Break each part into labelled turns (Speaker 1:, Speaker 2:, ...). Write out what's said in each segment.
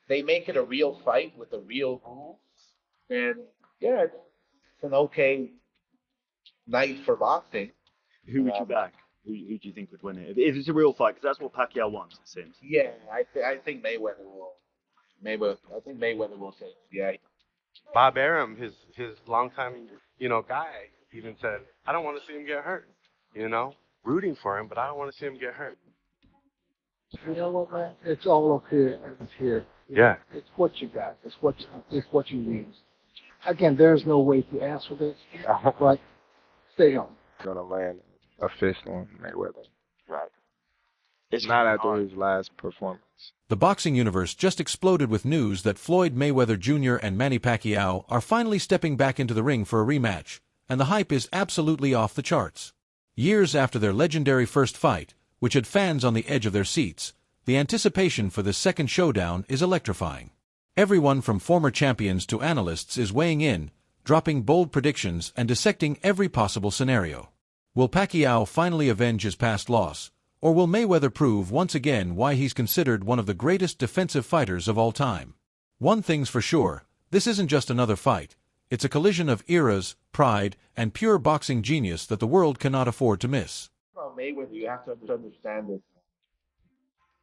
Speaker 1: they make it a real fight with a real rules, and yeah, it's an okay night for boxing.
Speaker 2: Who would you
Speaker 1: Um,
Speaker 2: back? Who do you think would win it? If it's a real fight, because that's what Pacquiao wants, it seems.
Speaker 1: yeah, I think Mayweather will. Mayweather, I think Mayweather will say, yeah.
Speaker 3: Bob Arum, his longtime, guy, even said, I don't want to see him get hurt. You know, rooting for him, but I don't want to see him get hurt.
Speaker 4: You know what, man? It's all up here and it's here.
Speaker 3: Yeah.
Speaker 4: It's what you got. It's what you need. Again, there's no way to answer this, but stay on.
Speaker 5: Gonna land a fist on Mayweather.
Speaker 3: Right.
Speaker 5: It's not after his last performance.
Speaker 6: The boxing universe just exploded with news that Floyd Mayweather Jr. and Manny Pacquiao are finally stepping back into the ring for a rematch, and the hype is absolutely off the charts. Years after their legendary first fight, which had fans on the edge of their seats, the anticipation for this second showdown is electrifying. Everyone from former champions to analysts is weighing in, dropping bold predictions and dissecting every possible scenario. Will Pacquiao finally avenge his past loss, or will Mayweather prove once again why he's considered one of the greatest defensive fighters of all time? One thing's for sure, this isn't just another fight. It's a collision of eras, pride, and pure boxing genius that the world cannot afford to miss.
Speaker 1: About Mayweather, you have to understand that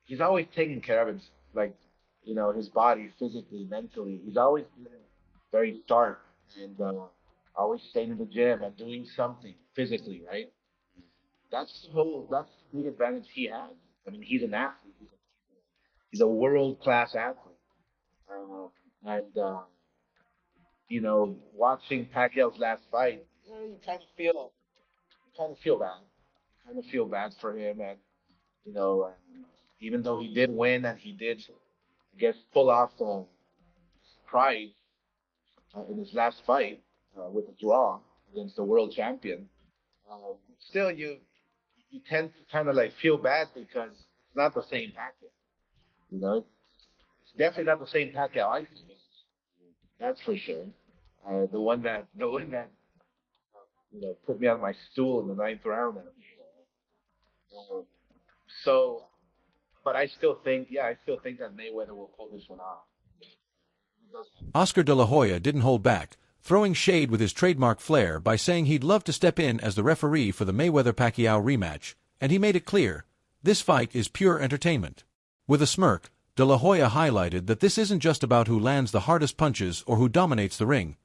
Speaker 1: he's always taking care of his, like, his body physically, mentally. He's always been very sharp and always staying in the gym and doing something physically, right? That's the big advantage he has. I mean, he's an athlete. He's a world class athlete. And watching Pacquiao's last fight, you kind of feel bad. Kind of feel bad for him, and even though he did win and he did, I guess, pull off the prize in his last fight with a draw against the world champion, still you tend to kind of like feel bad because it's not the same Pacquiao. It's definitely not the same Pacquiao I see. That's for sure. The one that put me on my stool in the ninth round. Uh, so, but I still think that Mayweather will pull this one off.
Speaker 6: Oscar de la Hoya didn't hold back, throwing shade with his trademark flair by saying he'd love to step in as the referee for the Mayweather-Pacquiao rematch, and he made it clear, this fight is pure entertainment. With a smirk, de la Hoya highlighted that this isn't just about who lands the hardest punches or who dominates the ring.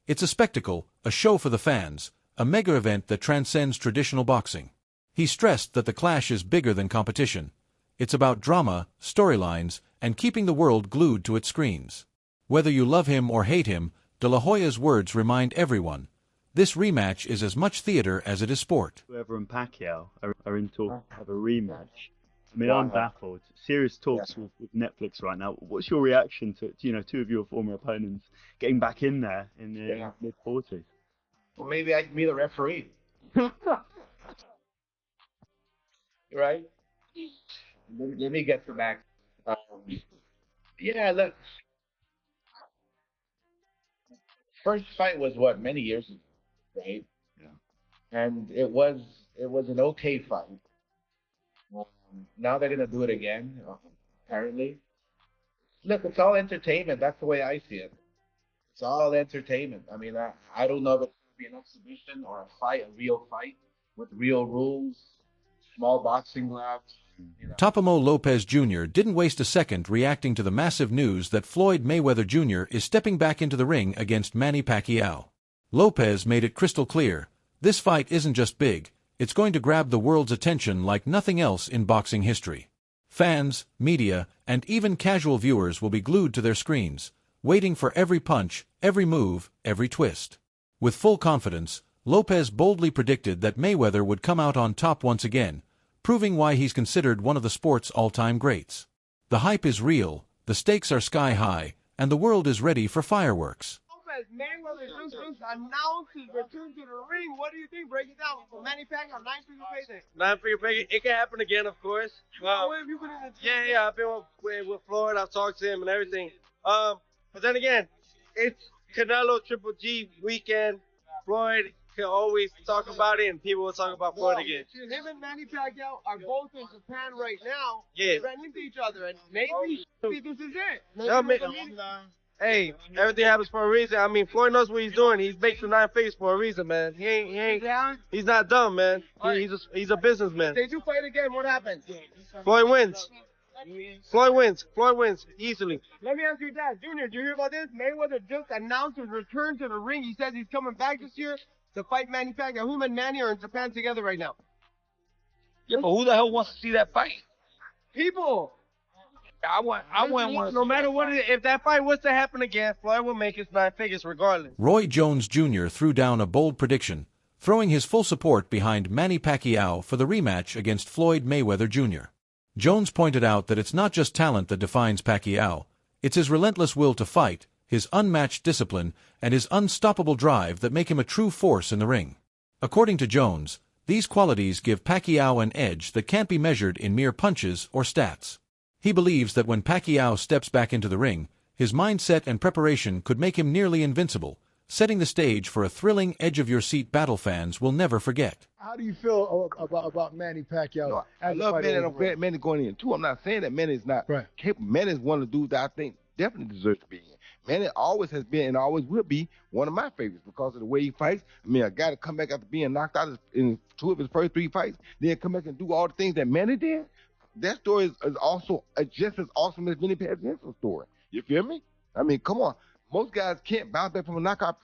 Speaker 6: It's a spectacle, a show for the fans, a mega event that transcends traditional boxing. He stressed that the clash is bigger than competition. It's about drama, storylines, and keeping the world glued to its screens. Whether you love him or hate him, de la Hoya's words remind everyone, this rematch is as much theater as it is sport.
Speaker 2: Whoever and Pacquiao are in talk of a rematch. I mean, I'm baffled. Serious talks with Netflix right now. What's your reaction to two of your former opponents getting back in there in the mid-40s?
Speaker 1: Well, maybe I can be the referee. Right? Let me get to back. Yeah, look. First fight was what, many years ago, right?
Speaker 2: Yeah.
Speaker 1: And it was an okay fight. Now they're gonna do it again, apparently. Look, it's all entertainment. That's the way I see it. It's all entertainment. I mean, I don't know if it's gonna be an exhibition or a fight, a real fight with real rules, small boxing gloves.
Speaker 6: Topomo Lopez Jr. didn't waste a second reacting to the massive news that Floyd Mayweather Jr. is stepping back into the ring against Manny Pacquiao. Lopez made it crystal clear, this fight isn't just big, it's going to grab the world's attention like nothing else in boxing history. Fans, media, and even casual viewers will be glued to their screens, waiting for every punch, every move, every twist. With full confidence, Lopez boldly predicted that Mayweather would come out on top once again, proving why he's considered one of the sport's all-time greats. The hype is real, the stakes are sky high, and the world is ready for fireworks.
Speaker 7: Mayweather just announced his return to the ring. What do you think? Break it down. For Manny Pacquiao, 9-figure payday.
Speaker 8: 9-figure payday. It can happen again, of course. Yeah. I've been with Floyd. I've talked to him and everything. But then again, it's Canelo Triple G weekend. Floyd can always talk about it, and people will talk about Floyd again.
Speaker 7: Him and Manny Pacquiao are both in Japan right now,
Speaker 8: Yeah.
Speaker 7: trending to each other, and maybe this is it.
Speaker 8: Yeah, hey, everything happens for a reason. I mean, Floyd knows what he's doing. He's making 9 figures for a reason, man. He's not dumb, man. He's a businessman.
Speaker 7: They do fight again. What happens?
Speaker 8: Floyd wins. Floyd wins easily.
Speaker 7: Let me ask you that, Junior. Did you hear about this? Mayweather just announced his return to the ring. He says he's coming back this year to fight Manny Pacquiao. Him and Manny are in Japan together right now.
Speaker 9: Yeah, but who the hell wants to see that fight?
Speaker 7: People.
Speaker 9: I wouldn't want to.
Speaker 8: No matter what, if that fight was to happen again, Floyd will make his 9 figures regardless.
Speaker 6: Roy Jones Jr. threw down a bold prediction, throwing his full support behind Manny Pacquiao for the rematch against Floyd Mayweather Jr. Jones pointed out that it's not just talent that defines Pacquiao, it's his relentless will to fight, his unmatched discipline, and his unstoppable drive that make him a true force in the ring. According to Jones, these qualities give Pacquiao an edge that can't be measured in mere punches or stats. He believes that when Pacquiao steps back into the ring, his mindset and preparation could make him nearly invincible, setting the stage for a thrilling edge-of-your-seat battle fans will never forget.
Speaker 4: How do you feel about Manny Pacquiao?
Speaker 10: No, I love Manny, and I'm glad Manny going in too. I'm not saying that Manny's not capable. Manny's one of the dudes that I think definitely deserves to be in. Manny always has been and always will be one of my favorites because of the way he fights. I mean, a guy to come back after being knocked out in 2 of his first 3 fights, then come back and do all the things that Manny did. That story is also just as awesome as Manny Pacquiao's story. You feel me? I mean, come on. Most guys can't bounce back from a knockout.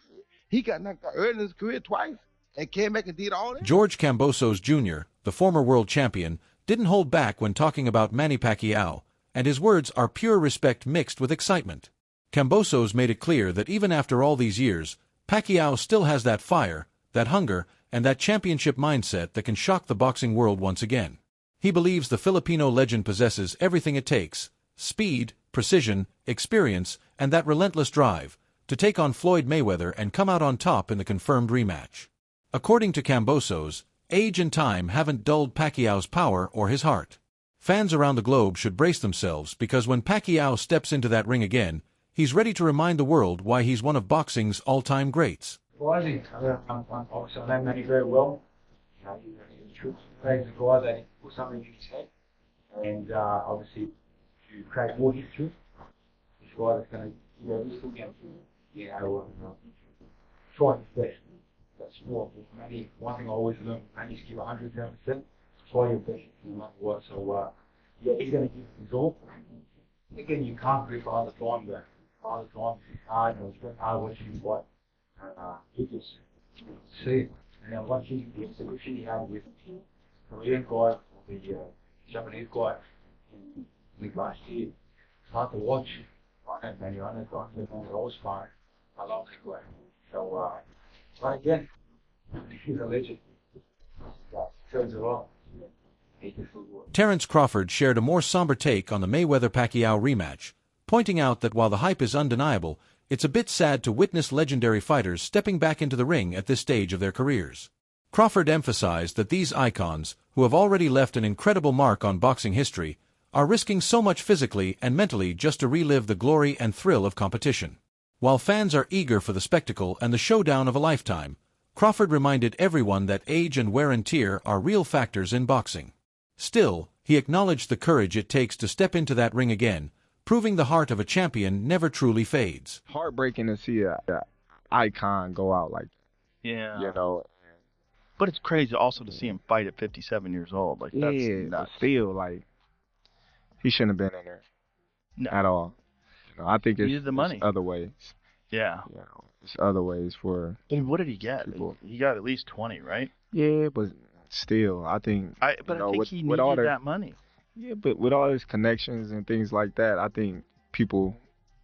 Speaker 10: He got knocked out early in his career twice and came back and did all that.
Speaker 6: George Kambosos Jr., the former world champion, didn't hold back when talking about Manny Pacquiao, and his words are pure respect mixed with excitement. Kambosos made it clear that even after all these years, Pacquiao still has that fire, that hunger, and that championship mindset that can shock the boxing world once again. He believes the Filipino legend possesses everything it takes: speed, precision, experience, and that relentless drive to take on Floyd Mayweather and come out on top in the confirmed rematch. According to Kambosos, age and time haven't dulled Pacquiao's power or his heart. Fans around the globe should brace themselves because when Pacquiao steps into that ring again, he's ready to remind the world why he's one of boxing's all-time greats.
Speaker 9: Well, I think obviously I know Manny very well. You know, he's a true crazy guy that put something in his head, and obviously to create more history. This guy that's going to, try his best. That's more for Manny. One thing I always learned, Manny's give 110%. Try your best no matter what. So yeah, he's going to give his all. Again, you can't grip all the time, but all the time it's hard. It's very hard watching him fight. You just see it. And then once he gets the cushion he had with the Korean guy or the Japanese guy in the last year, it's hard to watch. I know Manny, I know I was fine. I love that guy. So, but again, he's a legend. Turns it on.
Speaker 6: Terence Crawford shared a more somber take on the Mayweather-Pacquiao rematch, pointing out that while the hype is undeniable, it's a bit sad to witness legendary fighters stepping back into the ring at this stage of their careers. Crawford emphasized that these icons, who have already left an incredible mark on boxing history, are risking so much physically and mentally just to relive the glory and thrill of competition. While fans are eager for the spectacle and the showdown of a lifetime, Crawford reminded everyone that age and wear and tear are real factors in boxing. Still, he acknowledged the courage it takes to step into that ring again, proving the heart of a champion never truly fades.
Speaker 5: Heartbreaking to see an icon go out like that.
Speaker 2: Yeah.
Speaker 5: You know.
Speaker 2: But it's crazy also to see him fight at 57 years old. Like, that's nuts.
Speaker 5: But still, like, he shouldn't have been in there at all. You know, I think it's
Speaker 2: the money.
Speaker 5: It's other ways.
Speaker 2: Yeah.
Speaker 5: You know, it's other ways for.
Speaker 2: But what did he get?
Speaker 5: People.
Speaker 2: He got at least 20, right?
Speaker 5: Yeah, but still, I think.
Speaker 2: I think he needed that money.
Speaker 5: Yeah, but with all his connections and things like that, I think people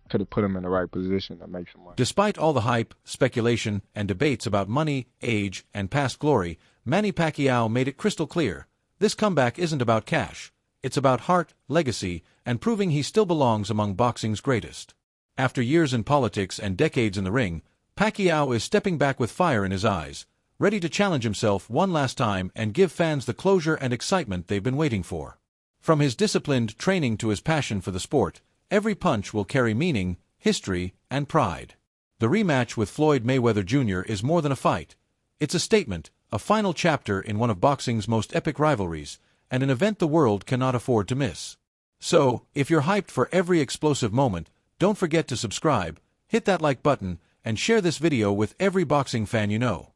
Speaker 5: could have put him in the right position to make some money.
Speaker 6: Despite all the hype, speculation, and debates about money, age, and past glory, Manny Pacquiao made it crystal clear. This comeback isn't about cash. It's about heart, legacy, and proving he still belongs among boxing's greatest. After years in politics and decades in the ring, Pacquiao is stepping back with fire in his eyes, ready to challenge himself one last time and give fans the closure and excitement they've been waiting for. From his disciplined training to his passion for the sport, every punch will carry meaning, history, and pride. The rematch with Floyd Mayweather Jr. is more than a fight. It's a statement, a final chapter in one of boxing's most epic rivalries, and an event the world cannot afford to miss. So, if you're hyped for every explosive moment, don't forget to subscribe, hit that like button, and share this video with every boxing fan you know.